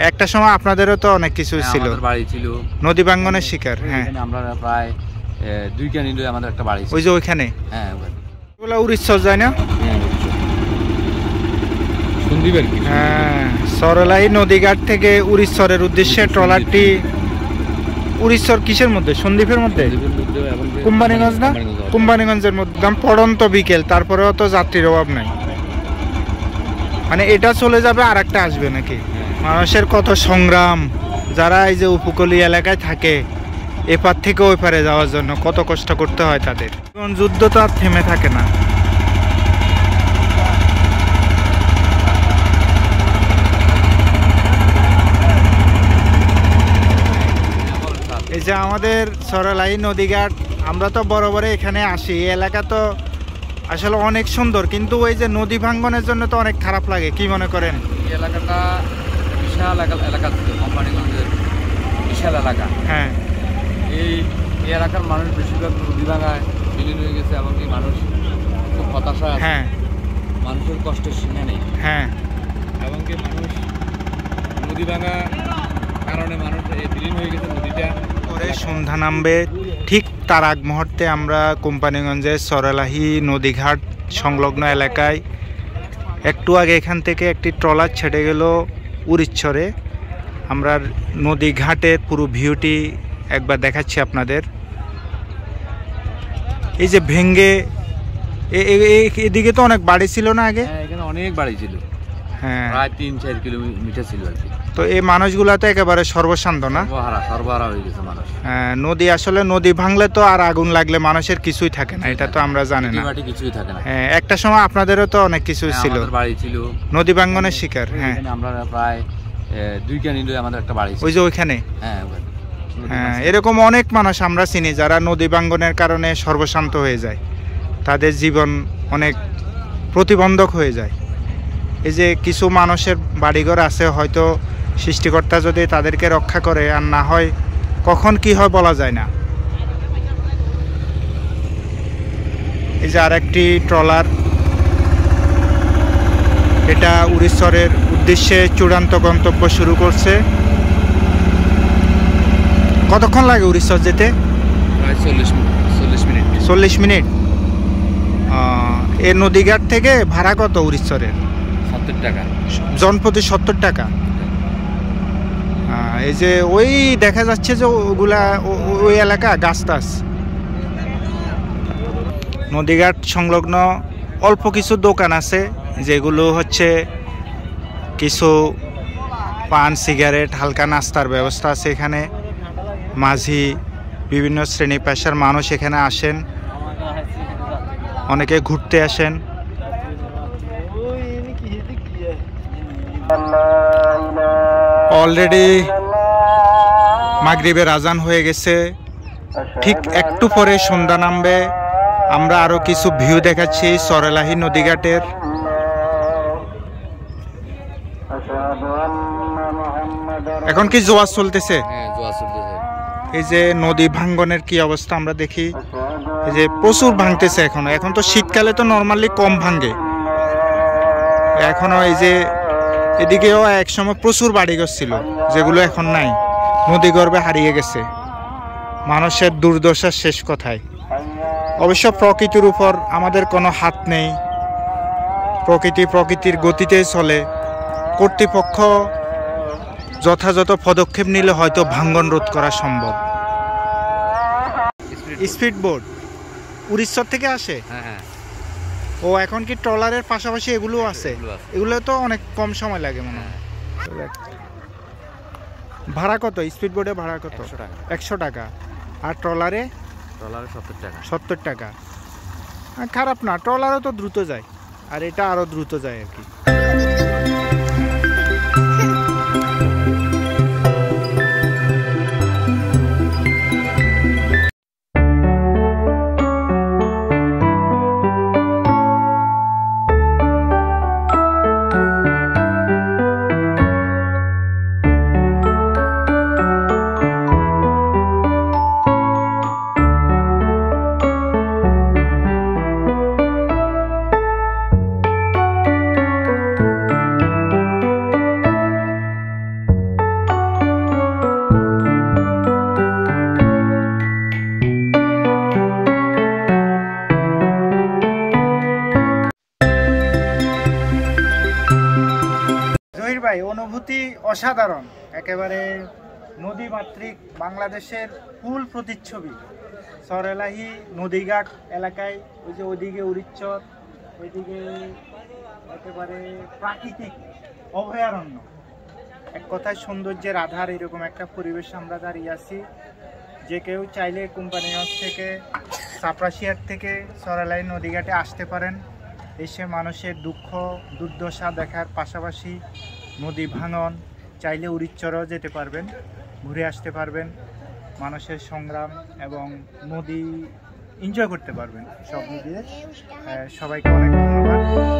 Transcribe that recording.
একটা সময় আপনাদেরও তো অনেক কিছু ছিল, আমাদের বাড়ি ছিল নদী ভাঙ্গনের শিকার। হ্যাঁ, আমরা প্রায় 2 কানি লই আমাদের একটা বাড়ি ছিল। ওই যে ওইখানে হ্যাঁ, ওগুলো উড়িষ্যা যায় না? সন্দীপের কি? হ্যাঁ, সরলাই নদীঘাট থেকে উড়িষ্যরের উদ্দেশ্যে ট্রলারটি উড়িষ্যার কিসের মধ্যে? সন্দ্বীপের মধ্যে, কোম্পানিগঞ্জ না? কোম্পানিগঞ্জের মধ্যে পড়ন্ত বিকেল, তারপরেও তো যাত্রীর অভাব নাই। মানে এটা চলে যাবে আর একটা আসবে নাকি? মানুষের কত সংগ্রাম, যারা এই যে উপকূলীয় এলাকায় থাকে এপার থেকে ওই পারে যাওয়ার জন্য কত কষ্ট করতে হয় তাদের। যুদ্ধ তো আর থেমে থাকে না। এই যে আমাদের সরলাই নদীঘাট, আমরা তো বরাবর এখানে আসি, এই এলাকা তো আসলে অনেক সুন্দর, কিন্তু ওই যে নদী ভাঙ্গনের জন্য তো অনেক খারাপ লাগে। কি মনে করেন? এই এলাকাটা বিশাল এলাকা, কোম্পানিগঞ্জের বিশাল এলাকা। হ্যাঁ, এই এলাকার মানুষ বেশিরভাগ নদী ভাঙায় বিলীন হয়ে গেছে, এমনকি মানুষ খুব হতাশা আছে। হ্যাঁ, মানুষের কষ্টের সীমা নেই। হ্যাঁ, এমনকি মানুষ নদী ভাঙা কারণে মানুষ বিলীন হয়ে গেছে নদীটা। পরে সন্ধ্যা নামবে, ঠিক তার আগ মুহূর্তে আমরা কোম্পানিগঞ্জের সরলাহি নদীঘাট সংলগ্ন এলাকায় একটু আগে এখান থেকে একটি ট্রলার ছেড়ে গেল উড়িষ্যরে। আমরা নদীঘাটের পুরো ভিউটি একবার দেখাচ্ছি আপনাদের। এই যে ভেঙ্গে এদিকে তো অনেক বাড়ি ছিল না আগে? হ্যাঁ, এখানে অনেক বাড়ি ছিল। হ্যাঁ, প্রায় 3-4 কিলোমিটার ছিল আর কি। তো এই মানুষগুলা তো একেবারে সর্বশান্ত না? সর্বহারা হয়ে গেছে মানুষ। হ্যাঁ, নদী আসলে নদী ভাঙলে তো আর আগুন লাগলে মানুষের কিছুই থাকে না, এটা তো আমরা জানি না। কিছুই থাকে না। হ্যাঁ, একটা সময় আপনাদেরও তো অনেক কিছু ছিল, আমাদের বাড়ি ছিল নদী ভাঙ্গনের শিকার। হ্যাঁ, আমরা প্রায় 2 কানি লই আমাদের একটা বাড়ি ছিল। ওই যে ওইখানে। হ্যাঁ, হ্যাঁ, এরকম অনেক মানুষ আমরা চিনি যারা নদী ভাঙ্গনের কারণে সর্বশান্ত হয়ে যায়, তাদের জীবন অনেক প্রতিবন্ধক হয়ে যায়। এই যে কিছু মানুষের বাড়িঘর আছে, হয়তো সৃষ্টিকর্তা যদি তাদেরকে রক্ষা করে, আর না হয় কখন কি হয় বলা যায় না। এই যে আরেকটি ট্রলার, এটা উড়িষ্যরের উদ্দেশ্যে চূড়ান্ত গন্তব্য শুরু করছে। কতক্ষণ লাগে উড়িষ্যর যেতে? প্রায় 40 মিনিট। 40 মিনিট। এই নদীঘাট থেকে ভাড়া কত উড়িষ্যরের? 70 টাকা জনপ্রতি। 70 টাকা। এই যে ওই দেখা যাচ্ছে যে ওগুলা ওই এলাকা গাছ টাছ। নদীঘাট সংলগ্ন অল্প কিছু দোকান আছে, যেগুলো হচ্ছে কিছু পান, সিগারেট, হালকা নাস্তার ব্যবস্থা আছে এখানে। মাঝি, বিভিন্ন শ্রেণী পেশার মানুষ এখানে আসেন, অনেকে ঘুরতে আসেন। অলরেডি মাগরিবের আজান হয়ে গেছে, ঠিক একটু পরে সন্ধ্যা নামবে। আমরা আরো কিছু ভিউ দেখাচ্ছি সরলাহি নদীঘাটের। এখন কি জোয়ার চলতেছে? হ্যাঁ, জোয়ার চলতেছে। এই যে নদী ভাঙ্গনের কি অবস্থা আমরা দেখি, এই যে প্রচুর ভাঙতেছে এখনো। এখন তো শীতকালে তো নর্মালি কম ভাঙে, এখনো এই যে এদিকেও একসময় প্রচুর বাড়িঘর ছিল, যেগুলো এখন নাই, নদী গর্ভে হারিয়ে গেছে। মানুষের দুর্দশার শেষ কথায়। অবশ্য প্রকৃতির উপর আমাদের কোনো হাত নেই, প্রকৃতির গতিতেই চলে। কর্তৃপক্ষ যথাযথ পদক্ষেপ নিলে হয়তো ভাঙ্গন রোধ করা সম্ভব। স্পিড বোট উড়িষ্যা থেকে আসে? হ্যাঁ। ও, এখন কি ট্রলারের পাশাপাশি এগুলো আছে? এগুলো তো অনেক কম সময় লাগে মনে হয়। ভাড়া কত স্পিড বোটে? ভাড়া কত? 100 টাকা। আর ট্রলারে? 70 টাকা। খারাপ না, ট্রলারও তো দ্রুত যায়, আর এটা আরো দ্রুত যায় আর কি। প্রকৃতি অসাধারণ, একেবারে নদীমাতৃক বাংলাদেশের ফুল প্রতিচ্ছবি। সরেলাহি নদীঘাট এলাকায় ওই যে ওইদিকে উড়িচ্চর, ওইদিকে একেবারে প্রাকৃতিক অভয়ারণ্য, এক কথায় সৌন্দর্যের আধার। এরকম একটা পরিবেশ আমরা দাঁড়িয়ে আছি। যে কেউ চাইলে কোম্পানিগঞ্জ থেকে, চাপরাশিয়ার থেকে সরেলাহি নদীঘাটে আসতে পারেন। এসে মানুষের দুঃখ দুর্দশা দেখার পাশাপাশি নদী ভাঙন, চাইলে উড়িচ্চরও যেতে পারবেন, ঘুরে আসতে পারবেন, মানুষের সংগ্রাম এবং নদী এনজয় করতে পারবেন। সব মিলিয়ে সবাইকে অনেক ধন্যবাদ।